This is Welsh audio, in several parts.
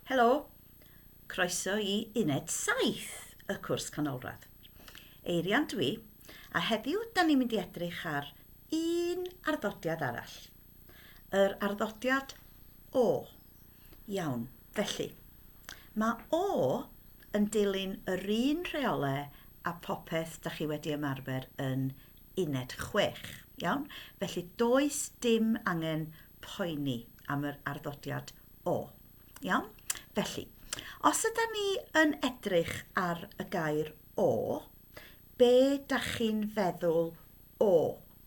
Helo, croeso I Uned 7 y cwrs Canolradd. Eirian dwi, a heddiw da ni'n mynd I edrych ar un arddodiad arall. Yr arddodiad O. Iawn, felly, mae O yn dilyn yr un rheolau a popeth da chi wedi ymarfer yn Uned 6. Iawn, felly does dim angen poeni am yr arddodiad O. Iawn? Felly, os ydym ni yn edrych ar y gair O, be da chi'n feddwl o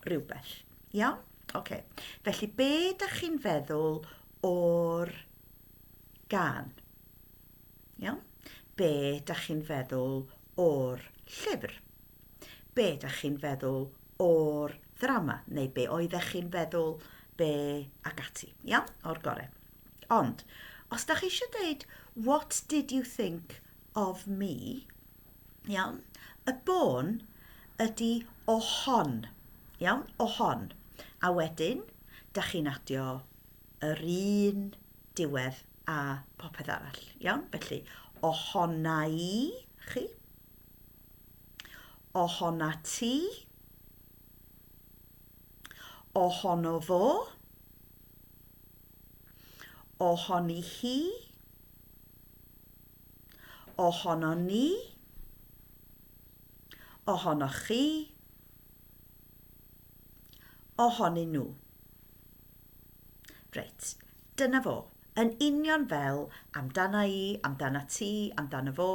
rhywbeth? Iawn? Okay. Felly, be da chi'n feddwl o'r gân? Iawn? Be da chi'n feddwl o'r llyfr? Be da chi'n feddwl o'r ddrama? Neu be oeddech chi'n feddwl be ag ati? Iawn? O'r gorau. Ond, os da chi eisiau dweud, what did you think of me? Iawn? Y bôn ydy o hon. Iawn? O hon. A wedyn, da chi'n adio yr un diwedd a popeth arall. Iawn? Felly, ohona I, chi. Ohona ti. Ohono fo. Ohoni hi. Ohono ni. Ohono chi. Ohonyn nhw. Reit, dyna fo. Yn union fel amdana I, amdana ti, amdano fo,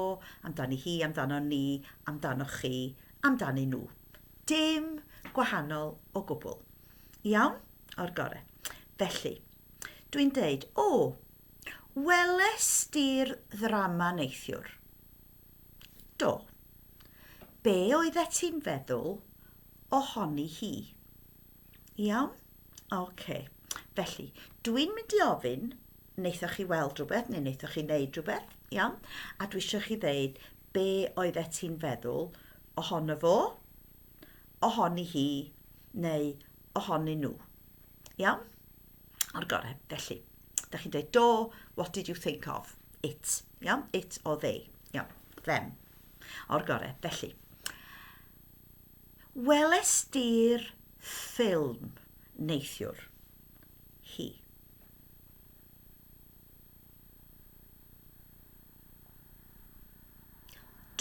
amdani hi, amdano ni, amdano chi, amdani nhw. Dim gwahanol o gwbl. Iawn? O'r gorau. Felly, dwi'n deud, weles di'r ddrama neithiwr? Do. Be oeddet ti'n feddwl ohoni hi? Iawn? Oce. Felly, dwi'n mynd I ofyn, wnaethoch chi weld rhywbeth neu wnaethoch chi wneud rhywbeth, iawn? A dwi eisiau chi ddeud be oeddet ti'n feddwl ohono fo, ohoni hi, neu ohonyn nhw. Iawn? O'r gorau, felly. Da chi'n dweud, do, what did you think of? It. Iawn? It or they. Iawn. Them. O'r gorau, felly. Weles di'r ffilm neithiwr? Hi.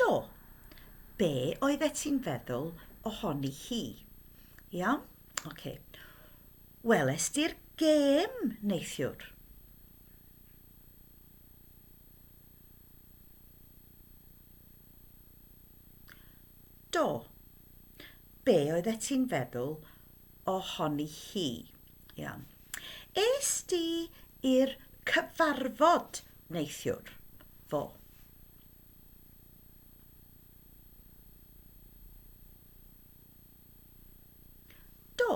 Do. Be oeddet ti'n feddwl ohoni hi? Iawn? Okay. Weles di'r gêm neithiwr? Do. Be oeddet ti'n feddwl ohoni hi? Iawn. Es di i'r cyfarfod neithiwr? Fo. Do.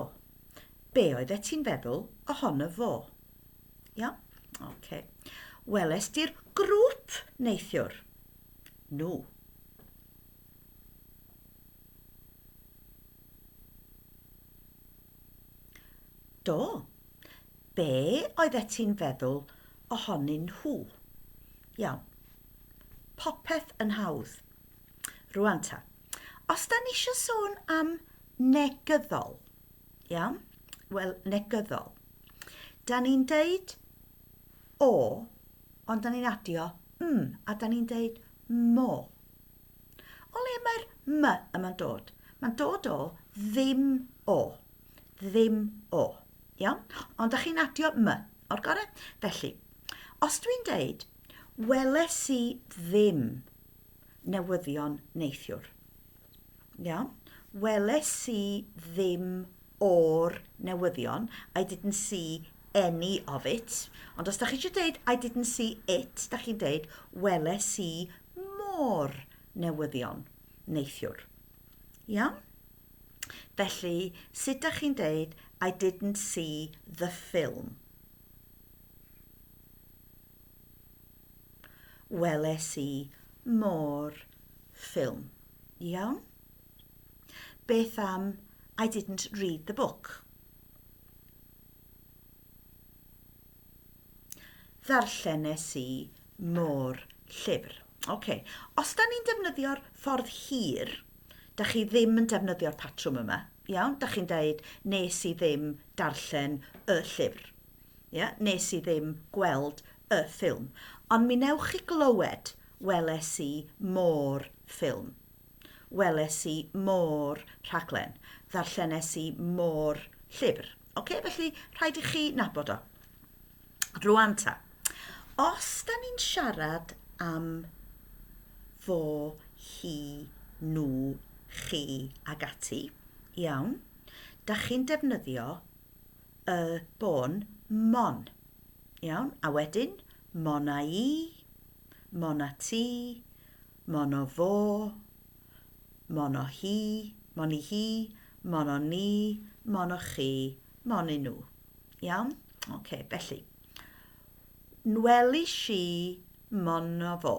Be oeddet ti'n feddwl ohono fo? Iawn? Okay. Weles di'r grŵp neithiwr? Nhw. Do. Be oeddet ti'n feddwl ohonyn nhw? Iawn. Popeth yn hawdd. Rwan ta. Os da ni eisiau sôn am negyddol, iawn? Wel, negyddol. Da ni'n deud o, ond da ni'n adio a da ni'n deud mo. O le mae'r m yma'n dod? Mae'n dod o ddim o. Ddim o. Iawn? Ond da chi'n adio m. O'r gorau? Felly, os dwi'n deud, weles I ddim newyddion neithiwr. Iawn? Weles I ddim o'r newyddion. I didn't see any of it. Ond os da chi eisiau deud, I didn't see it, da chi'n deud, weles I môr newyddion neithiwr. Iawn? Felly, sut da chi'n deud, I didn't see the film? Weles I môr ffilm. Iawn? Beth am I didn't read the book? Ddarllenes I môr llyfr. Okay. Os da ni'n defnyddio'r ffordd hir, da chi ddim yn defnyddio'r patrwm yma. Iawn? Da chi'n dweud, nes i ddim darllen y llyfr. Nes i ddim gweld y ffilm. Ond mi newch chi glywed, weles i môr ffilm. Weles i môr rhaglen. Ddarllenes i môr llyfr. Felly rhaid i chi nabod o. Rwan ta. Os da ni'n siarad am fo, hi, nhw, chi ag ati, iawn, da chi'n defnyddio y bon mon. Iawn, a wedyn, mon a i, mon a ti, mon o fo, mon o hi, mon i hi, mon o ni, mon o chi, mon i nhw. Iawn? Felly. Welis i mon o fo.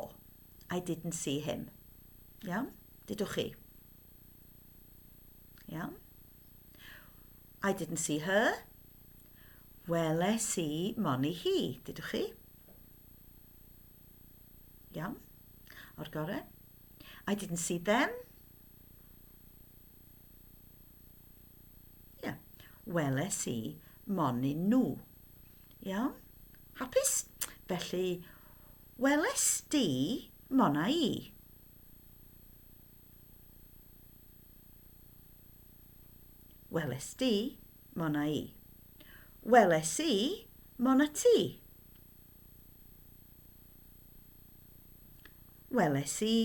I didn't see him. Iawn? Dydwch chi? Iawn? I didn't see her. Weles i mon i hi. Dydwch chi? Iawn? O'r gorau? I didn't see them. Weles i mon i nhw. Iawn? Hapus? Felly, weles di mon a i. Weles di mon a i. Weles i mon a ti. Weles i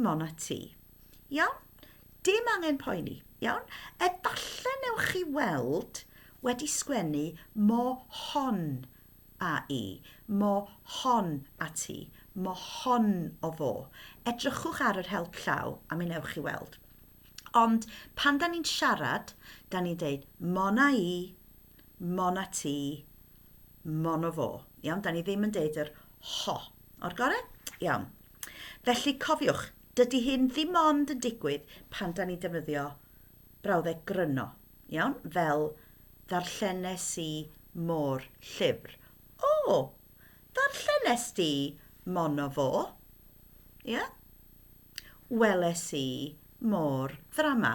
mon a ti. Iawn? Dim angen poeni. Iawn? Efallai newch chi weld wedi sgwennu mo hon a i, mo hon a ti, mo hon o fo. Edrychwch ar yr help llaw a mi newch chi weld. Ond pan da ni'n siarad, da ni'n deud mon a i, mon a ti, mon o fo. Iawn, da ni ddim yn deud yr ho. O'r gorau? Iawn. Felly cofiwch, dydy hyn ddim ond yn digwydd pan da ni'n defnyddio brawddeg gryno. Iawn? Fel ddarllenes i môr llyfr. Ddarllenes di mon o fo. Weles i môr ddrama.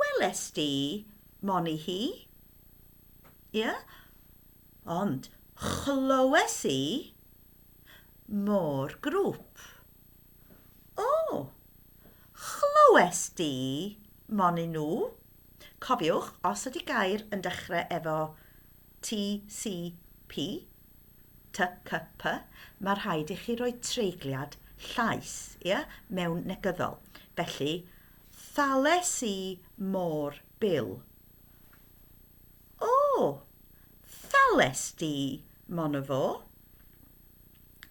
Weles di mon i hi. Ond chlywes i môr grŵp. Chlywes di mon i nhw. Cofiwch, os ydy gair yn dechrau efo T, C, P, T, C, P, mae rhaid i chi roi treigliad llais mewn negyddol. Felly, thales i môr bil. Thales di mon o fo.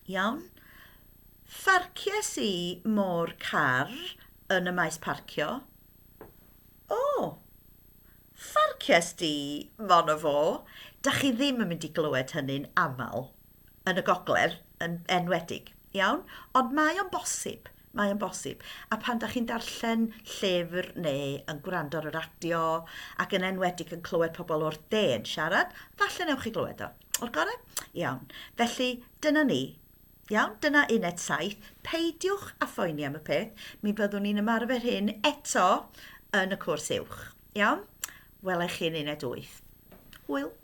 Iawn. Pharcies i môr car yn y maes parcio. Pharcies di mon o fo. Da chi ddim yn mynd i glywed hynny'n aml yn y Gogledd yn enwedig. Iawn? Ond mae o'n bosib. Mae o'n bosib. A pan da chi'n darllen llyfr neu yn gwrando ar y radio ac yn enwedig yn clywed pobl o'r de yn siarad, falle newch chi glywed o. O'r gorau? Iawn. Felly, dyna ni. Iawn, dyna uned 7. Peidiwch a phoeni am y peth. Mi byddwn ni'n ymarfer hyn eto yn y cwrs uwch. Iawn? Welech chi'n uned 8. Hwyl.